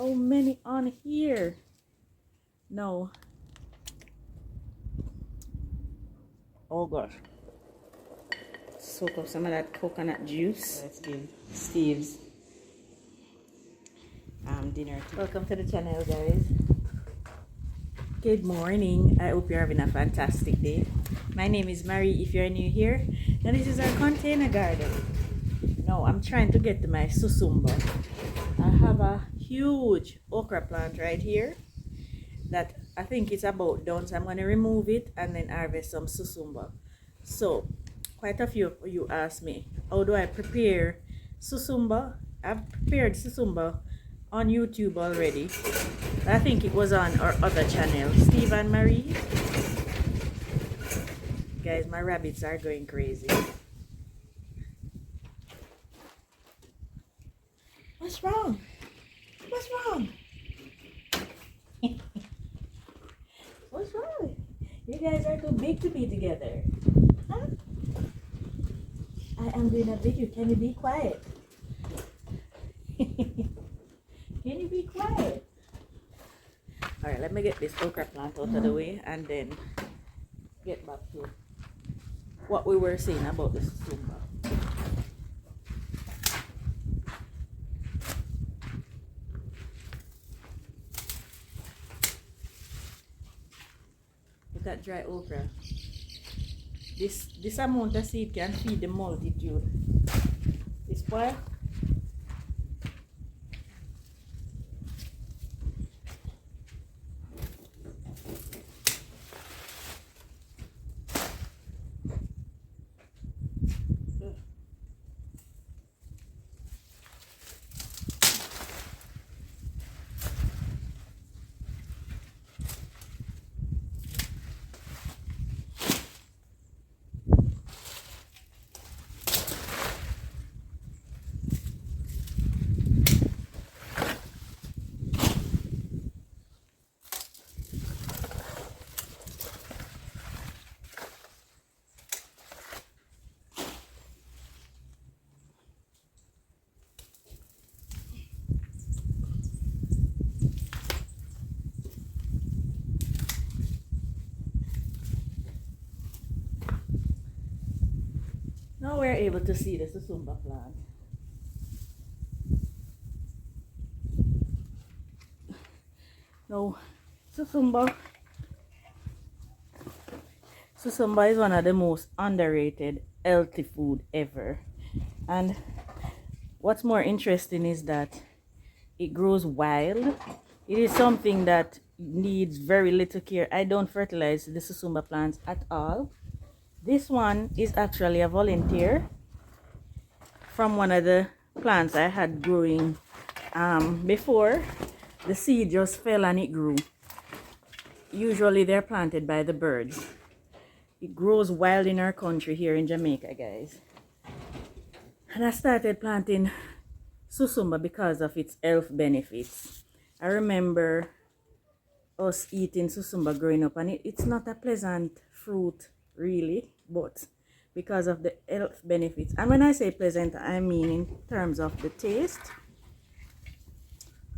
how many on here? No. Oh gosh. Soak up some of that coconut juice. Let's give Steve's dinner. Welcome to the channel, guys. Good morning. I hope you're having a fantastic day. My name is Marie. If you're new here, now this is our container garden. Now I'm trying to get to my Susumba. I have a huge okra plant right here that I think it's about done, so I'm going to remove it and then harvest some Susumba. So quite a few of you asked me, how do I prepare Susumba? I've prepared Susumba on YouTube already. I think it was on our other channel, Steve and Marie. Guys, my rabbits are going crazy. What's wrong? What's wrong? What's wrong? You guys are too big to be together. Huh? I am doing a video. Can you be quiet? Can you be quiet? Alright, let me get this okra plant out of the way and then get back to what we were saying about the Susumba. Look at dry okra. This amount of seed can feed the multitude. This boy. Now we're able to see the Susumba plant. Now, Susumba is one of the most underrated healthy food ever. And what's more interesting is that it grows wild. It is something that needs very little care. I don't fertilize the Susumba plants at all. This one is actually a volunteer from one of the plants I had growing before. The seed just fell and it grew. Usually they're planted by the birds. It grows wild in our country here in Jamaica, guys. And I started planting Susumba because of its health benefits. I remember us eating Susumba growing up, and it's not a pleasant fruit really, but because of the health benefits. And when I say pleasant, I mean in terms of the taste.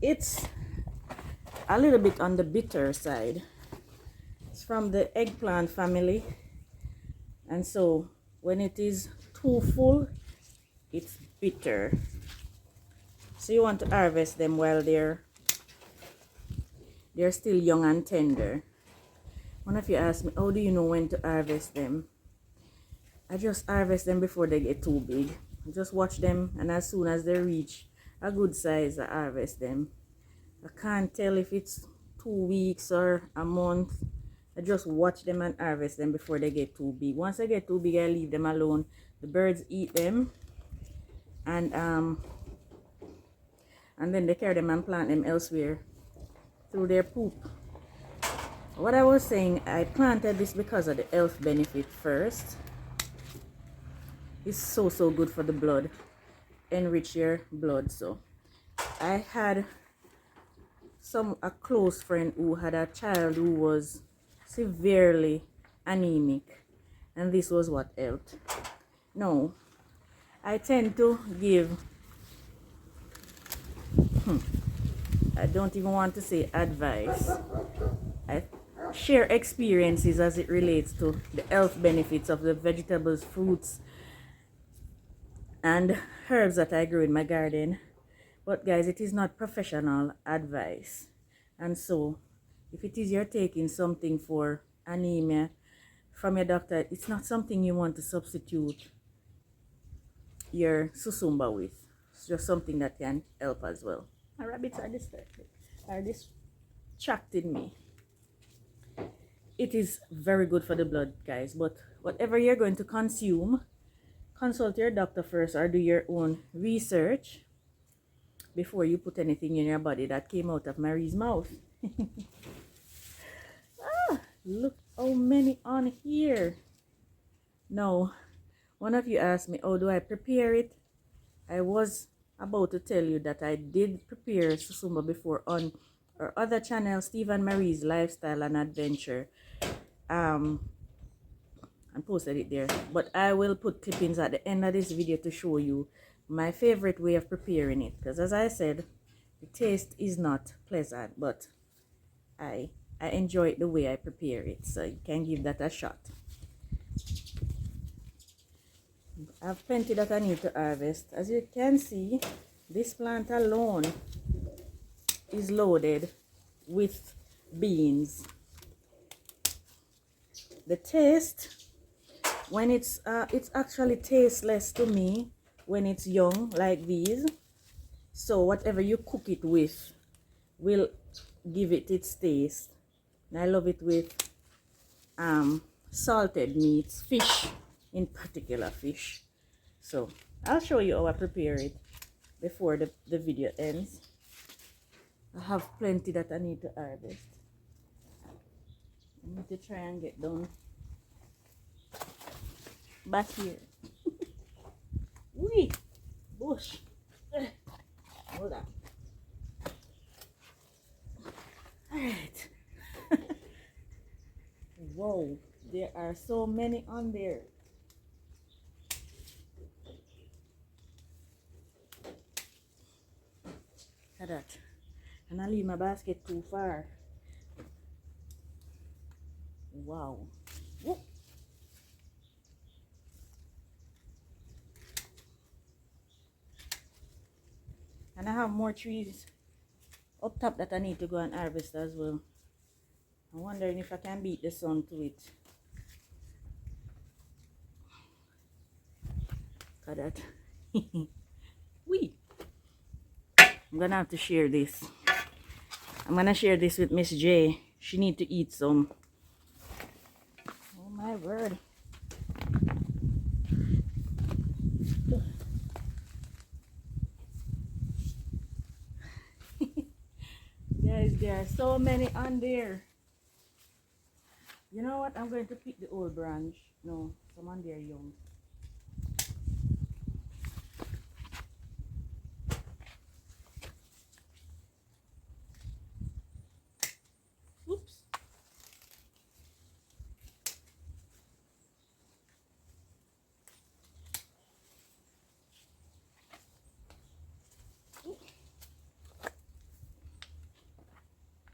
It's a little bit on the bitter side. It's from the eggplant family, and so when it is too full, it's bitter. So you want to harvest them while they're still young and tender. One of you asked me, how do you know when to harvest them? I just harvest them before they get too big. I just watch them, and as soon as they reach a good size, I harvest them. I can't tell if it's 2 weeks or a month. I just watch them and harvest them before they get too big. Once they get too big, I leave them alone. The birds eat them, and then they carry them and plant them elsewhere through their poop. What I was saying, I planted this because of the health benefit first. It's so good for the blood, enrich your blood. So I had a close friend who had a child who was severely anemic, and this was what helped. Now I tend to give I don't even want to say advice. I share experiences as it relates to the health benefits of the vegetables, fruits, and herbs that I grow in my garden. But guys, it is not professional advice. And so, if it is you're taking something for anemia from your doctor, it's not something you want to substitute your Susumba with. It's just something that can help as well. My rabbits are distracting me. It is very good for the blood, guys, but whatever you're going to consume, consult your doctor first or do your own research before you put anything in your body. That came out of Marie's mouth. Look how many on here. Now, one of you asked me, how do I prepare it? I was about to tell you that I did prepare Susumba before on our other channel, Steve and Marie's Lifestyle and Adventure. And posted it there. But I will put clippings at the end of this video to show you my favorite way of preparing it. Because as I said, the taste is not pleasant, but I enjoy it the way I prepare it. So you can give that a shot. I have plenty that I need to harvest. As you can see, this plant alone is loaded with beans. The taste, when it's actually tasteless to me when it's young like these. So whatever you cook it with will give it its taste. And I love it with salted meats, fish in particular, fish. So I'll show you how I prepare it before the video ends. I have plenty that I need to harvest. I need to try and get down back here. Wee! Bush! Hold on. Alright. Whoa, there are so many on there. Look at that. And I leave my basket too far. Wow. Whoop. And I have more trees up top that I need to go and harvest as well. I'm wondering if I can beat the sun to it. Look at that. Wee. I'm gonna have to share this. I'm gonna share this with Miss J. She need to eat some. Oh my word. Guys, there are so many on there. You know what? I'm going to pick the old branch. No, some on there young. Oops.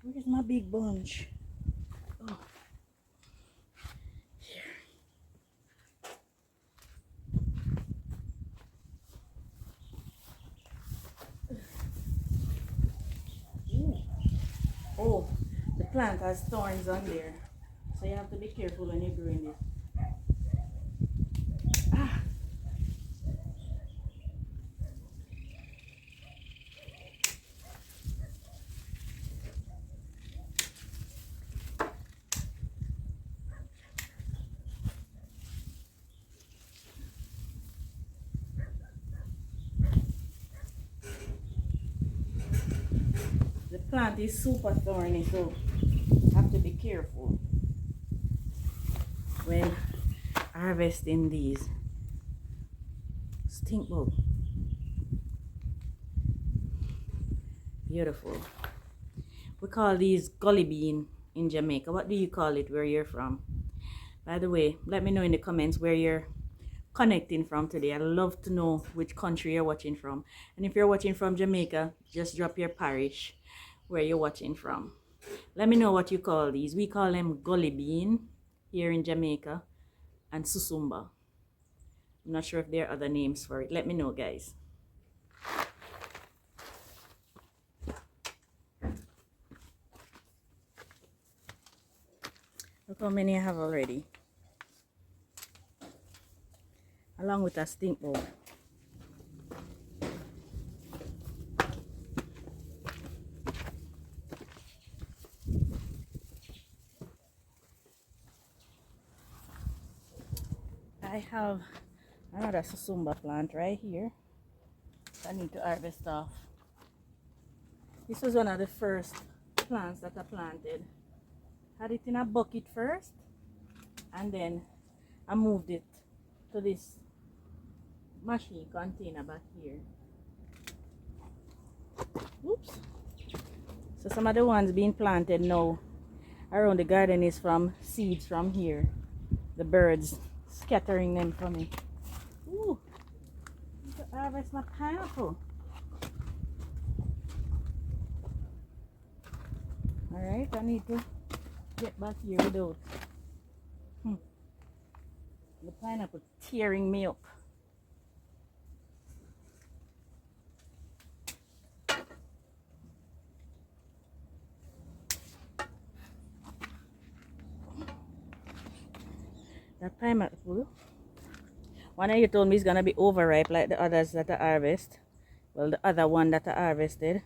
Where's my big bunch? Oh. Here. Ooh. Oh, the plant has thorns on there. So you have to be careful when you're growing it. Ah. The plant is super thorny, so you have to be careful when harvesting these. Stink bug. Beautiful. We call these gully bean in Jamaica. What do you call it where you're from? By the way, let me know in the comments where you're connecting from today. I'd love to know which country you're watching from. And if you're watching from Jamaica, just drop your parish. where you're watching from. Let me know what you call these. We call them gully bean here in Jamaica and susumba. I'm not sure if there are other names for it. Let me know, guys. Look how many I have already. Along with a stink bug. I have another susumba plant right here. I need to harvest off. This was one of the first plants that I planted. Had it in a bucket first, and then I moved it to this machine container back here. Oops. So some of the ones being planted now around the garden is from seeds from here. The birds scattering them for me. Ooh, I need to harvest my pineapple. Alright, I need to get back here without the pineapple tearing me up. That pineapple, one of you told me it's gonna be overripe like the others that I harvest. Well, the other one that I harvested,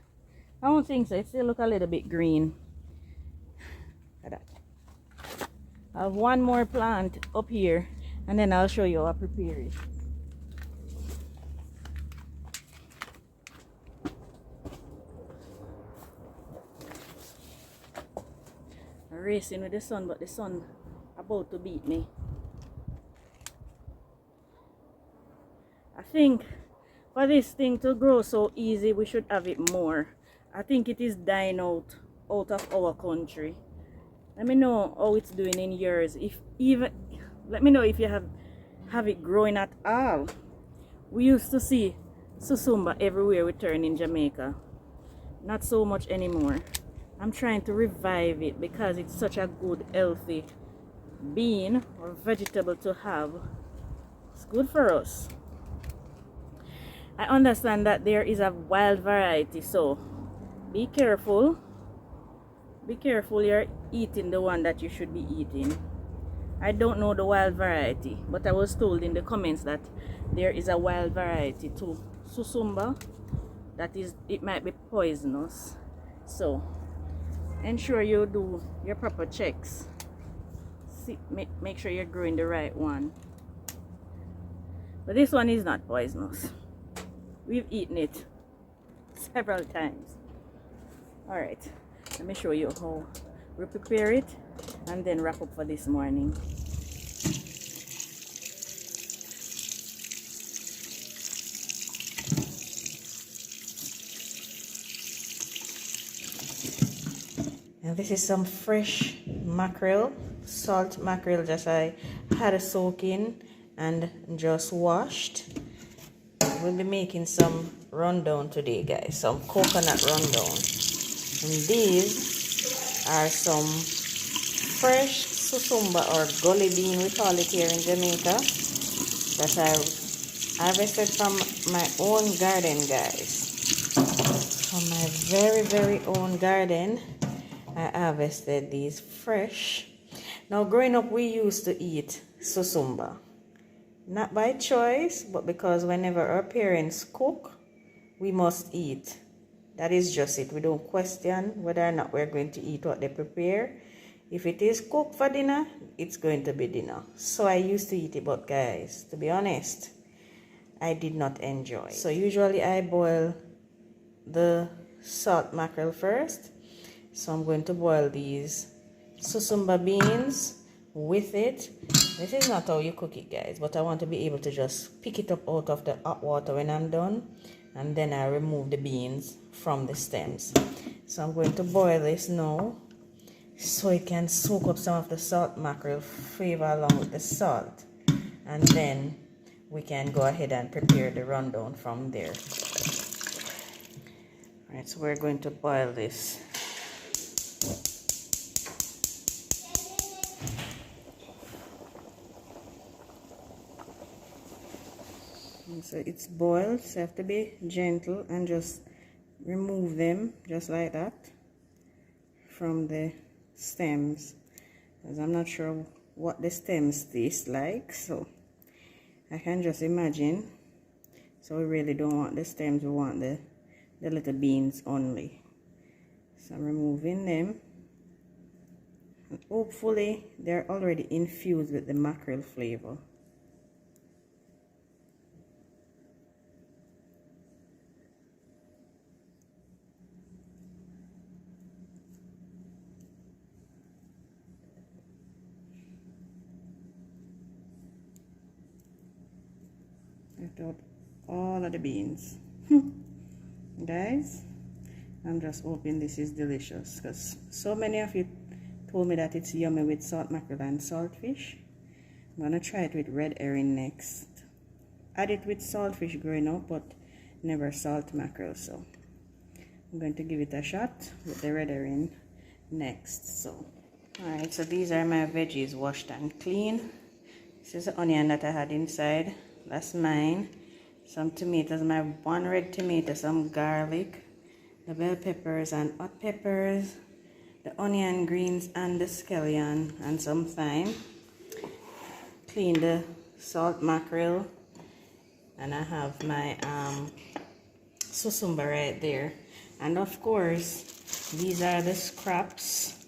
I don't think so. It still look a little bit green. Look at that. I have one more plant up here, and then I'll show you how I prepare it. I'm racing with the sun, but the sun about to beat me. I think for this thing to grow so easy, we should have it more. I think it is dying out of our country. Let me know how it's doing in yours. If even, let me know if you have it growing at all. We used to see susumba everywhere we turn in Jamaica. Not so much anymore. I'm trying to revive it because it's such a good, healthy bean or vegetable to have. It's good for us. I understand that there is a wild variety, so be careful. Be careful you're eating the one that you should be eating. I don't know the wild variety, but I was told in the comments that there is a wild variety too. Susumba, that is, it might be poisonous. So ensure you do your proper checks. See, make sure you're growing the right one. But this one is not poisonous. We've eaten it several times. Alright, let me show you how we prepare it and then wrap up for this morning. And this is some fresh mackerel, salt mackerel that I had a soak in and just washed. We'll be making some rundown today, guys, some coconut rundown. And these are some fresh susumba or gully bean, we call it here in Jamaica, that I harvested from my own garden, guys. From my very own garden, I harvested these fresh. Now, growing up, we used to eat susumba. Not by choice, but because whenever our parents cook, we must eat. That is just it. We don't question whether or not we're going to eat what they prepare. If it is cooked for dinner, it's going to be dinner. So I used to eat it, but guys, to be honest, I did not enjoy. So usually I boil the salt mackerel first. So I'm going to boil these susumba beans with it. This is not how you cook it, guys, but I want to be able to just pick it up out of the hot water when I'm done, and then I remove the beans from the stems. So I'm going to boil this now so it can soak up some of the salt mackerel flavor along with the salt, and then we can go ahead and prepare the rundown from there. Alright, so we're going to boil this So it's boiled, so you have to be gentle and just remove them just like that from the stems, because I'm not sure what the stems taste like, so I can just imagine. So we really don't want the stems, we want the little beans only. So I'm removing them, and hopefully they're already infused with the mackerel flavor. Out all of the beans. Guys, I'm just hoping this is delicious, because so many of you told me that it's yummy with salt mackerel and saltfish. I'm gonna try it with red herring next. Had it with saltfish growing up, but never salt mackerel, so I'm going to give it a shot with the red herring next. So alright, so these are my veggies washed and clean. This is the onion that I had inside. That's mine. Some tomatoes, my one red tomato, some garlic, the bell peppers and hot peppers, the onion greens and the scallion, and some thyme. Clean the salt mackerel, and I have my susumba right there. And of course, these are the scraps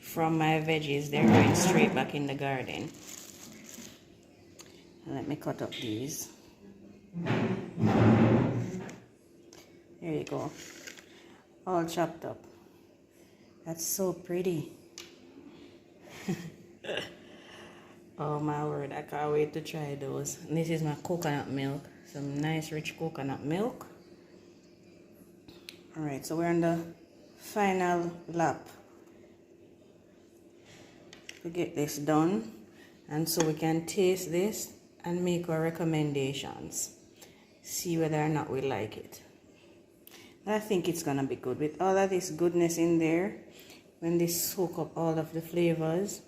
from my veggies. They're going straight back in the garden. Let me cut up these. There you go. All chopped up. That's so pretty. Oh my word, I can't wait to try those. And this is my coconut milk. Some nice rich coconut milk. Alright, so we're on the final lap to get this done. And so we can taste this and make our recommendations. See whether or not we like it. I think it's gonna be good with all of this goodness in there. When they soak up all of the flavors,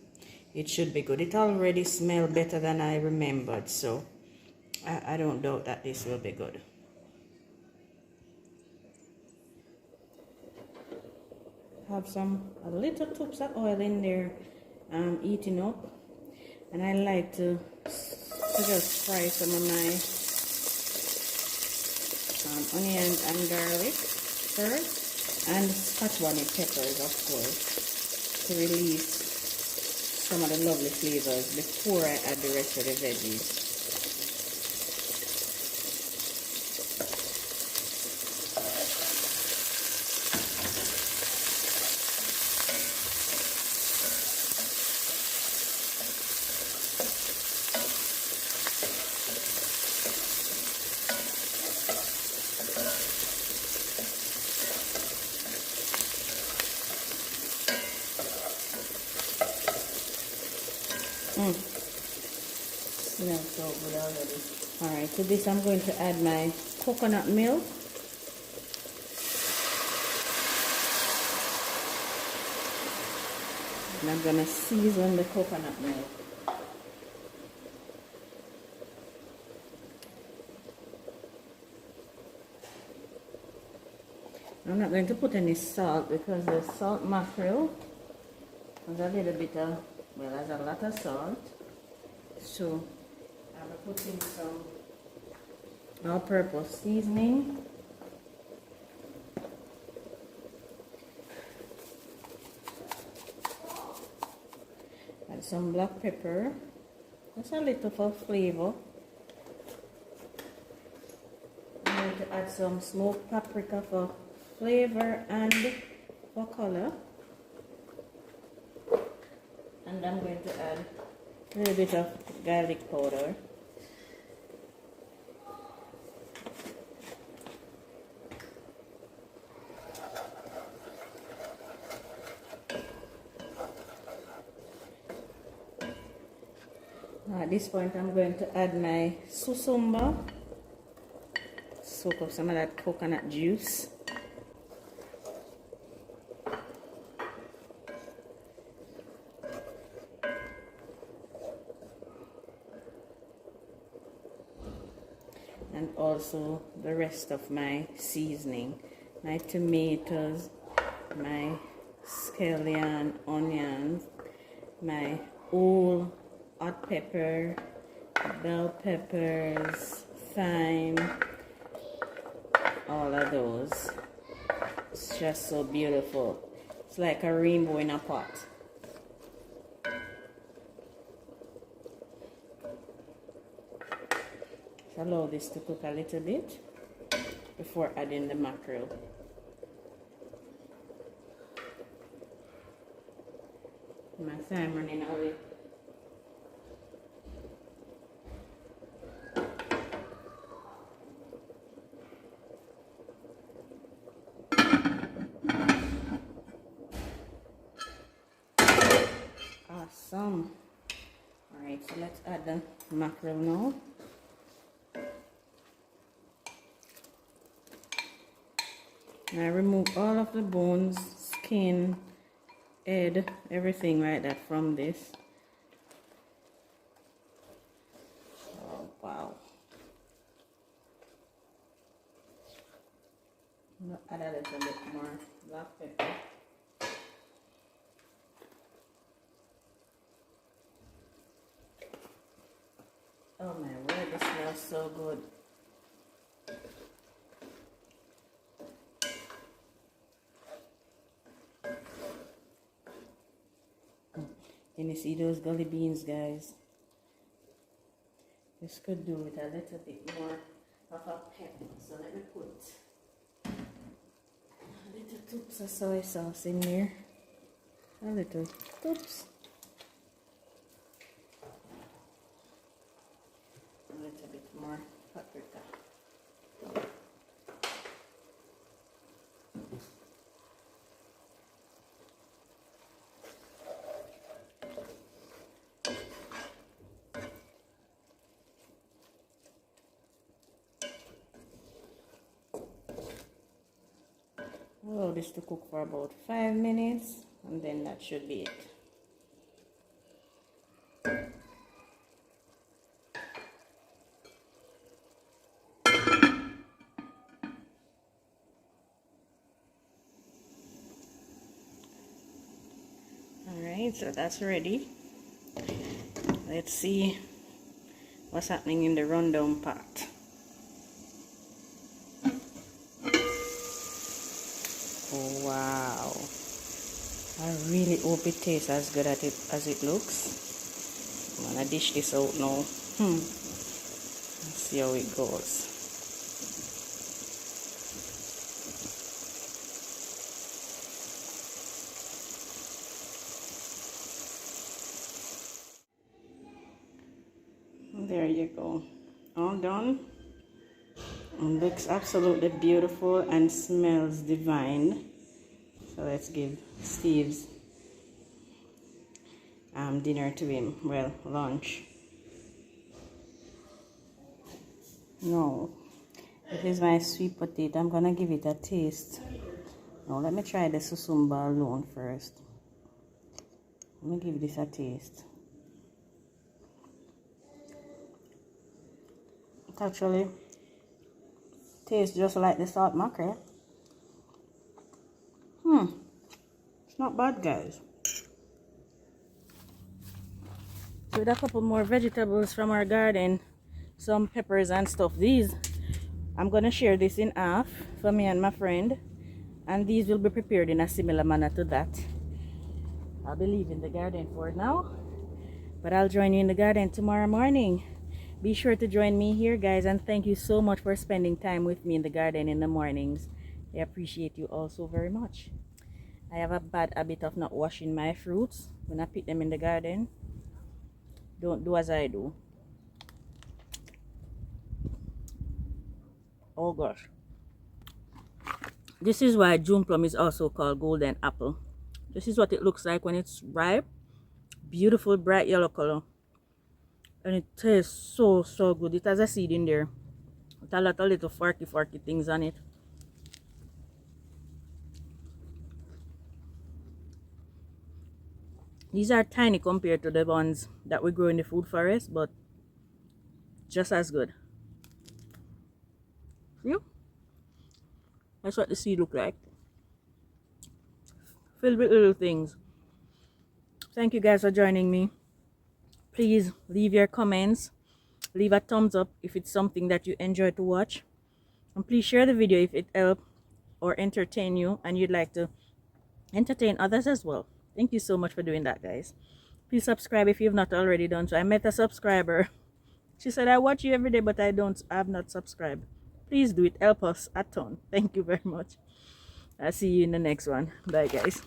it should be good. It already smells better than I remembered, so I don't doubt that this will be good. Have a little tubs of oil in there, eating up, and I like to just fry some of my onions and garlic first, and Scotch bonnet peppers, of course, to release some of the lovely flavors before I add the rest of the veggies. Smells so good already. Alright, to this I'm going to add my coconut milk. And I'm going to season the coconut milk. I'm not going to put any salt because the salt mackerel has a little bit of, well, there's a lot of salt. So I'm putting some all-purpose seasoning. Add some black pepper. Just a little for flavor. I'm going to add some smoked paprika for flavor and for color. And I'm going to add a little bit of garlic powder. Now at this point I'm going to add my susumba. Soak up some of that coconut juice. and also the rest of my seasoning, my tomatoes, my scallion onions, my whole hot pepper, bell peppers, thyme, all of those. It's just so beautiful. It's like a rainbow in a pot. Allow this to cook a little bit before adding the mackerel. My thyme running away. Awesome. Alright, so let's add the mackerel now. And I remove all of the bones, skin, head, everything like that from this. Oh, wow. I'm going to add a little bit more black pepper. Oh my word, this smells so good. Can you see those gully beans, guys? This could do with a little bit more of a pep. So let me put a little toops of soy sauce in there. A little toops. A little bit more paprika. Allow this to cook for about 5 minutes, and then that should be it. Alright, so that's ready. Let's see what's happening in the rundown pot. Oh, wow. I really hope it tastes as good as it looks. I'm gonna dish this out now. Let's see how it goes. There you go. All done. And looks absolutely beautiful and smells divine. So let's give Steve's dinner to him. Well, lunch. No, this is my sweet potato. I'm gonna give it a taste. Now let me try the Susumba alone first. Let me give this a taste. It actually tastes just like the salt mackerel. It's not bad, guys. So with a couple more vegetables from our garden, some peppers and stuff, these I'm gonna share this in half for me and my friend, and these will be prepared in a similar manner to that. I'll be leaving the garden for now, but I'll join you in the garden tomorrow morning. Be sure to join me here, guys, and thank you so much for spending time with me in the garden in the mornings. I appreciate you all so very much. I have a bad habit of not washing my fruits when I pick them in the garden. Don't do as I do. Oh gosh. This is why June plum is also called golden apple. This is what it looks like when it's ripe. Beautiful bright yellow color. And it tastes so good. It has a seed in there with a lot of little forky things on it. These are tiny compared to the ones that we grow in the food forest, but just as good. That's what the seed look like. Filled with little things. Thank you guys for joining me. Please leave your comments. Leave a thumbs up if it's something that you enjoy to watch. And please share the video if it helped or entertain you and you'd like to entertain others as well. Thank you so much for doing that, guys. Please subscribe if you've not already done so. I met a subscriber. She said, I watch you every day, but I have not subscribed. Please do it. Help us a ton. Thank you very much. I'll see you in the next one. Bye, guys.